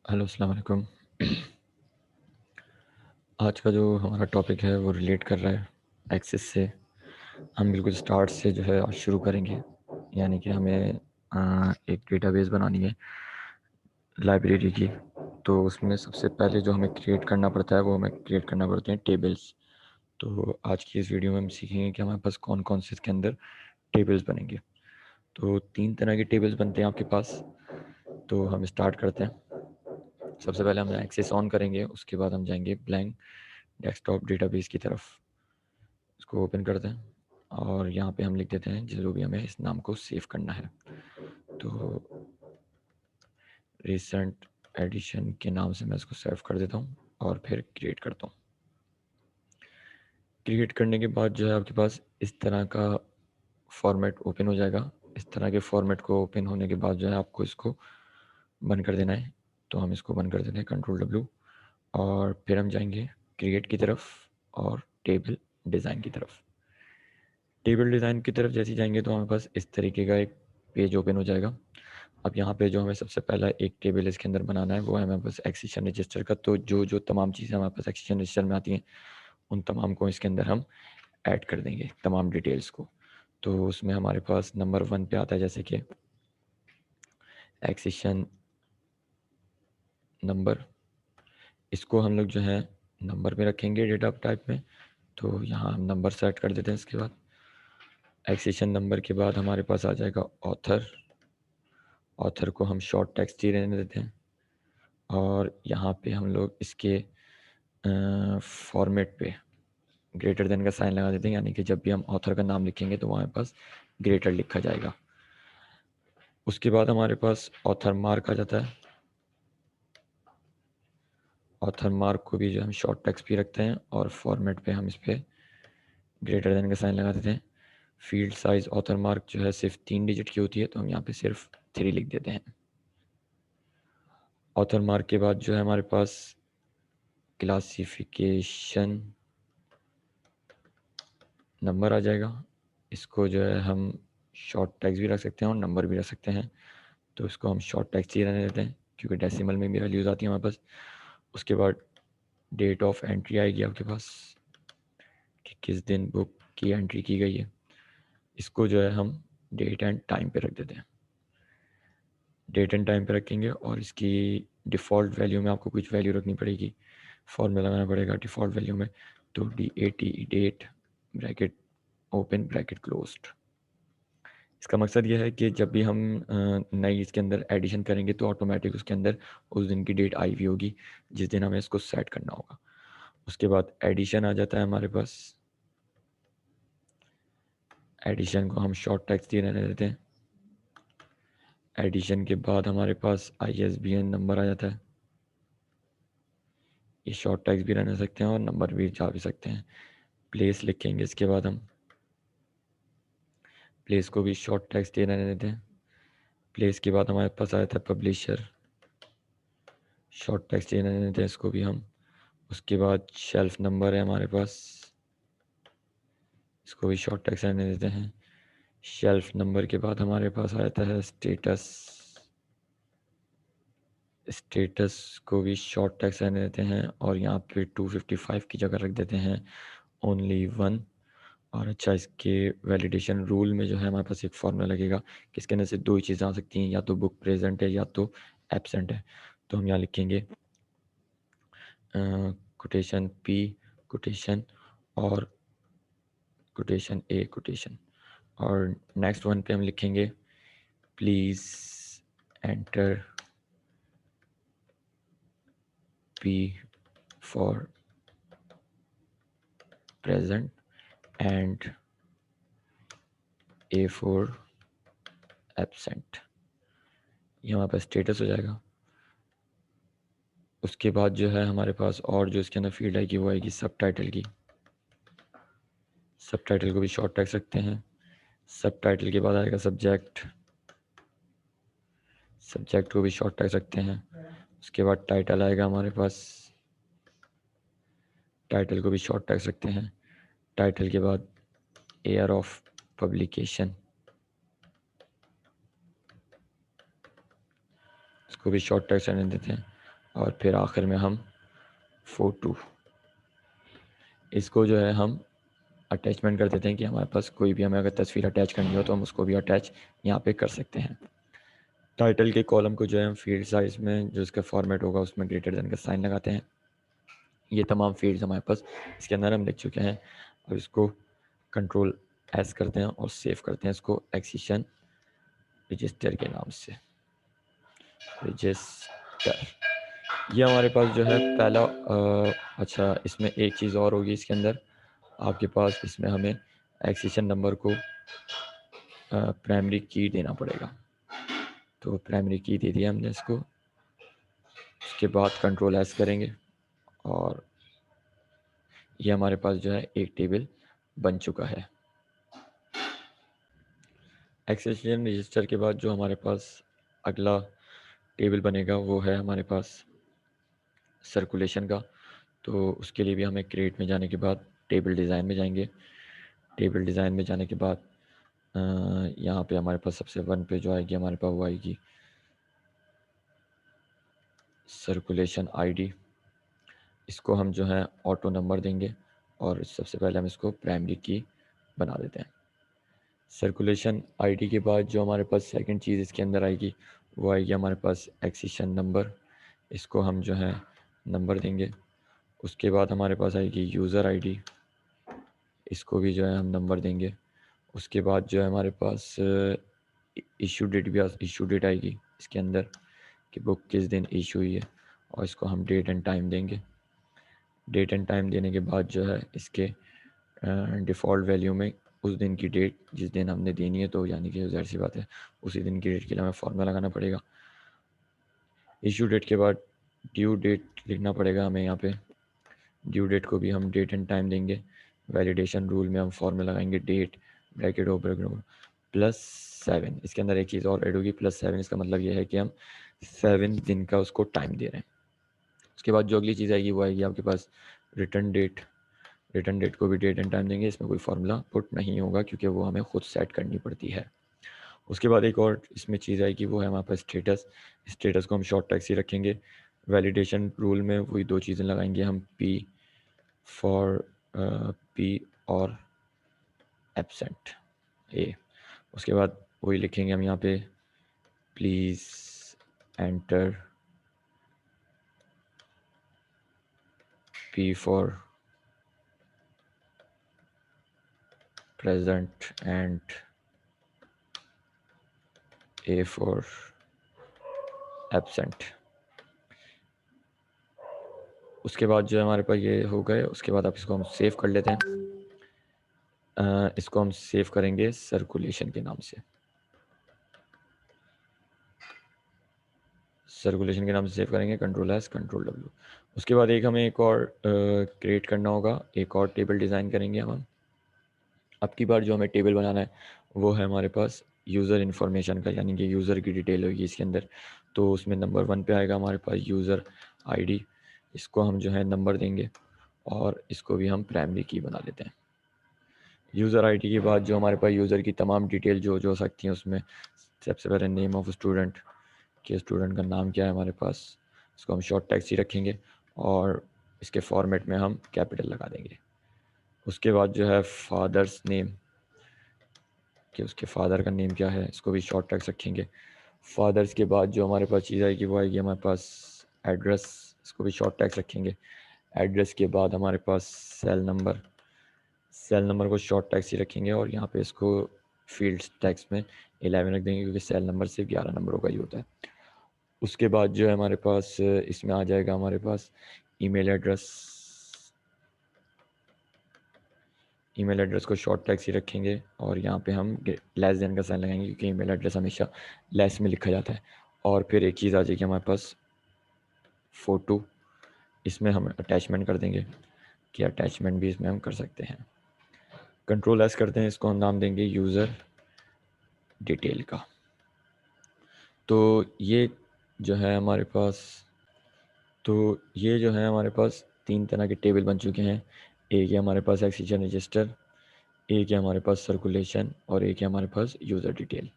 Hello, अस्सलाम वालेकुम। आज का जो हमारा टॉपिक है वो रिलेट कर रहा है एक्सेस से। हम बिल्कुल स्टार्ट से जो है आज शुरू करेंगे। यानी कि हमें एक डेटाबेस बनानी है लाइब्रेरी की। तो उसमें सबसे पहले जो हमें क्रिएट करना पड़ता है वो हमें क्रिएट करना पड़ते हैं टेबल्स। तो आज की इस वीडियो में हम सीखेंगे कि हमारे पास कौन कौन से इसके अंदर टेबल्स बनेंगे। तो 3 तरह के टेबल्स बनते हैं आपके पास। तो हम स्टार्ट करते हैं। सबसे पहले हम एक्सेस ऑन करेंगे, उसके बाद हम जाएंगे ब्लैंक डेस्कटॉप डेटाबेस की तरफ। इसको ओपन करते हैं और यहाँ पे हम लिख देते हैं जो भी हमें इस नाम को सेव करना है। तो रिसेंट एडिशन के नाम से मैं इसको सेव कर देता हूँ और फिर क्रिएट करता हूँ। क्रिएट करने के बाद जो है आपके पास इस तरह का फॉर्मेट ओपन हो जाएगा। इस तरह के फॉर्मेट को ओपन होने के बाद जो है आपको इसको बंद कर देना है। तो हम इसको बंद कर देते हैं Ctrl+W और फिर हम जाएंगे क्रिएट की तरफ और टेबल डिज़ाइन की तरफ। टेबल डिज़ाइन की तरफ जैसे ही जाएंगे तो हमारे पास इस तरीके का एक पेज ओपन हो जाएगा। अब यहाँ पे जो हमें सबसे पहला एक टेबल इसके अंदर बनाना है वो है हमारे पास एक्सेशन रजिस्टर का। तो जो जो तमाम चीज़ें हमारे पास एक्सेशन रजिस्टर में आती हैं उन तमाम को इसके अंदर हम ऐड कर देंगे, तमाम डिटेल्स को। तो उसमें हमारे पास नंबर 1 पे आता है जैसे कि एक्सेशन नंबर। इसको हम लोग जो है नंबर में रखेंगे डेटा टाइप में। तो यहाँ हम नंबर सेट कर देते हैं। इसके बाद एक्सेशन नंबर के बाद हमारे पास आ जाएगा ऑथर। ऑथर को हम शॉर्ट टेक्स्ट ही रहने देते हैं और यहाँ पे हम लोग इसके फॉर्मेट पे ग्रेटर देन का साइन लगा देते हैं। यानी कि जब भी हम ऑथर का नाम लिखेंगे तो हमारे पास ग्रेटर लिखा जाएगा। उसके बाद हमारे पास ऑथर मार्क आ जाता है। ऑथर मार्क को भी जो हम शॉर्ट टेक्स्ट भी रखते हैं और फॉर्मेट पे हम इस पर ग्रेटर देन का साइन लगा देते हैं। फील्ड साइज ऑथर मार्क जो है सिर्फ 3 डिजिट की होती है तो हम यहाँ पे सिर्फ 3 लिख देते हैं। ऑथर मार्क के बाद जो है हमारे पास क्लासिफिकेशन नंबर आ जाएगा। इसको जो है हम शॉर्ट टेक्स्ट भी रख सकते हैं और नंबर भी रख सकते हैं। तो इसको हम शॉर्ट टेक्स्ट ही रहने देते हैं क्योंकि डेसिमल में भी वैल्यूज आती है हमारे पास। उसके बाद डेट ऑफ एंट्री आएगी आपके पास कि किस दिन बुक की एंट्री की गई है। इसको जो है हम डेट एंड टाइम पे रख देते हैं। डेट एंड टाइम पे रखेंगे और इसकी डिफ़ॉल्ट वैल्यू में आपको कुछ वैल्यू रखनी पड़ेगी। फॉर्मूला लगाना पड़ेगा डिफ़ॉल्ट वैल्यू में। तो DAT date bracket open bracket closed. इसका मकसद यह है कि जब भी हम नई इसके अंदर एडिशन करेंगे तो ऑटोमेटिक उसके अंदर उस दिन की डेट आई हुई होगी जिस दिन हमें इसको सेट करना होगा। उसके बाद एडिशन आ जाता है हमारे पास। एडिशन को हम शॉर्ट टेक्स्ट ही रहने देते हैं। एडिशन के बाद हमारे पास ISBN नंबर आ जाता है। ये शॉर्ट टेक्स्ट भी रहने सकते हैं और नंबर भी जा भी सकते हैं। प्लेस लिखेंगे इसके बाद हम प्लेस को भी शॉर्ट टेक्स्ट ही रहने देते हैं। प्लेस के बाद हमारे पास आया था पब्लिशर, शॉर्ट टेक्स्ट ही रहने देते हैं इसको भी हम। उसके बाद शेल्फ नंबर है हमारे पास, इसको भी शॉर्ट टेक्स्ट रहने देते हैं। शेल्फ नंबर के बाद हमारे पास आता है स्टेटस। स्टेटस को भी शॉर्ट टेक्स्ट रहने देते हैं और यहाँ पे 255 की जगह रख देते हैं ओनली 1। और अच्छा, इसके वैलिडेशन रूल में जो है हमारे पास एक फॉर्मूला लगेगा कि इसके अंदर से 2 ही चीज़ें आ सकती हैं, या तो बुक प्रेजेंट है या तो एब्सेंट है। तो हम यहाँ लिखेंगे कोटेशन P कोटेशन और कोटेशन A कोटेशन। और नेक्स्ट वन पे हम लिखेंगे please enter P for present and A for absent. ये हमारे पास स्टेटस हो जाएगा। उसके बाद जो है हमारे पास और जो इसके अंदर फील्ड आएगी वो आएगी सब टाइटल की। सब टाइटल को भी शॉर्ट टेक्स्ट रखते हैं। सब टाइटल के बाद आएगा सब्जेक्ट। सब्जेक्ट को भी शॉर्ट टेक्स्ट रखते हैं। उसके बाद टाइटल आएगा हमारे पास, टाइटल को भी शॉर्ट टेक्स्ट रखते हैं। टाइटल के बाद ईयर ऑफ पब्लिकेशन, इसको भी शॉर्ट टेक्स्ट रहने देते हैं। और फिर आखिर में हम फ़ोटो, इसको जो है हम अटैचमेंट कर देते हैं कि हमारे पास कोई भी हमें अगर तस्वीर अटैच करनी हो तो हम उसको भी अटैच यहाँ पे कर सकते हैं। टाइटल के कॉलम को जो है हम फील्ड साइज में जो इसका फॉर्मेट होगा उसमें ग्रेटर देन का साइन लगाते हैं। ये तमाम फील्ड्स हमारे पास इसके अंदर हम लिख चुके हैं। अब इसको कंट्रोल एस करते हैं और सेव करते हैं इसको एक्सेशन रजिस्टर के नाम से। रजिस्टर, ये हमारे पास जो है पहला अच्छा, इसमें एक चीज़ और होगी इसके अंदर, आपके पास इसमें हमें एक्सेशन नंबर को प्राइमरी की देना पड़ेगा। तो प्राइमरी की दे दिया हमने इसको। उसके बाद कंट्रोल एस करेंगे और ये हमारे पास जो है एक टेबल बन चुका है। एक्सेशन रजिस्टर के बाद जो हमारे पास अगला टेबल बनेगा वो है हमारे पास सर्कुलेशन का। तो उसके लिए भी हमें क्रिएट में जाने के बाद टेबल डिज़ाइन में जाएंगे। टेबल डिज़ाइन में जाने के बाद यहाँ पे हमारे पास सबसे वन पे जो आएगी हमारे पास वो आएगी सर्कुलेशन आईडी। इसको हम जो है ऑटो नंबर देंगे और सबसे पहले हम इसको प्राइमरी की बना देते हैं। सर्कुलेशन आईडी के बाद जो हमारे पास सेकंड चीज़ इसके अंदर आएगी वो आएगी हमारे पास एक्सेशन नंबर। इसको हम जो है नंबर देंगे। उसके बाद हमारे पास आएगी यूज़र आईडी, इसको भी जो है हम नंबर देंगे। उसके बाद जो है हमारे पास इशू डेट भी इशू डेट आएगी इसके अंदर कि बुक किस दिन इशू हुई है और इसको हम डेट एंड टाइम देंगे। डेट एंड टाइम देने के बाद जो है इसके डिफ़ॉल्ट वैल्यू में उस दिन की डेट जिस दिन हमने देनी है, तो यानी कि ज़ाहिर सी बात है उसी दिन की डेट के लिए हमें फॉर्मूला लगाना पड़ेगा। इशू डेट के बाद ड्यू डेट लिखना पड़ेगा हमें यहाँ पे। ड्यू डेट को भी हम डेट एंड टाइम देंगे। वैलिडेशन रूल में हम फॉर्मूला लगाएंगे डेट ब्रैकेट ओवर +7। इसके अंदर एक चीज़ और ऐड होगी +7, इसका मतलब ये है कि हम 7 दिन का उसको टाइम दे रहे हैं। उसके बाद जो अगली चीज़ आएगी वो आएगी आपके पास रिटर्न डेट। रिटर्न डेट को भी डेट एंड टाइम देंगे। इसमें कोई फार्मूला पुट नहीं होगा क्योंकि वो हमें खुद सेट करनी पड़ती है। उसके बाद एक और इसमें चीज़ आएगी वो है हमारे पास स्टेटस। स्टेटस को हम शॉर्ट टैग से रखेंगे। वैलिडेशन रूल में वही दो चीज़ें लगाएंगे हम, पी और एब्सेंट ए। उसके बाद वही लिखेंगे हम यहाँ पे please enter P for present and A for absent. उसके बाद जो है हमारे पास ये हो गए। उसके बाद आप इसको हम सेव कर लेते हैं। इसको हम सेव करेंगे सर्कुलेशन के नाम से। सर्कुलेशन के नाम से सेव करेंगे, कंट्रोल एस कंट्रोल डब्ल्यू। उसके बाद एक हमें एक और क्रिएट करना होगा, एक और टेबल डिज़ाइन करेंगे हम। अब की बार जो हमें टेबल बनाना है वो है हमारे पास यूज़र इन्फॉर्मेशन का, यानी कि यूज़र की डिटेल होगी इसके अंदर। तो उसमें नंबर 1 पे आएगा हमारे पास यूज़र आईडी। इसको हम जो है नंबर देंगे और इसको भी हम प्राइमरी की बना लेते हैं। यूज़र आईडी के बाद जो हमारे पास यूज़र की तमाम डिटेल जो जो हो सकती हैं उसमें सबसे पहले नेम ऑफ स्टूडेंट, कि स्टूडेंट का नाम क्या है हमारे पास, इसको हम शॉर्ट टैग ही रखेंगे और इसके फॉर्मेट में हम कैपिटल लगा देंगे। उसके बाद जो है फादर्स नेम, कि उसके फादर का नेम क्या है, इसको भी शॉर्ट टैग रखेंगे। फादर्स के बाद जो हमारे पास चीज़ आएगी वो आएगी हमारे पास एड्रेस, इसको भी शॉर्ट टैग रखेंगे। एड्रेस के बाद हमारे पास सेल नंबर, सेल नंबर को शॉर्ट टैक्स ही रखेंगे और यहाँ पे इसको फील्ड टैक्स में 11 रख देंगे क्योंकि सेल नंबर सिर्फ 11 नंबरों का ही होता है। उसके बाद जो है हमारे पास इसमें आ जाएगा हमारे पास ईमेल एड्रेस। ईमेल एड्रेस को शॉर्ट टैक्स ही रखेंगे और यहाँ पे हम लेस देन का साइन लगाएंगे क्योंकि ईमेल एड्रेस हमेशा लेस में लिखा जाता है। और फिर एक चीज़ आ जाएगी हमारे पास फ़ोटो, इसमें हम अटैचमेंट कर देंगे कि अटैचमेंट भी इसमें हम कर सकते हैं। कंट्रोल एस करते हैं, इसको हम नाम देंगे यूज़र डिटेल का। तो ये जो है हमारे पास हमारे पास 3 तरह के टेबल बन चुके हैं। एक है हमारे पास एक्सेशन रजिस्टर, एक है हमारे पास सर्कुलेशन और एक है हमारे पास यूज़र डिटेल।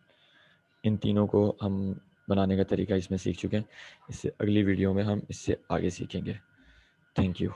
इन तीनों को हम बनाने का तरीका इसमें सीख चुके हैं। इससे अगली वीडियो में हम इससे आगे सीखेंगे। Thank you.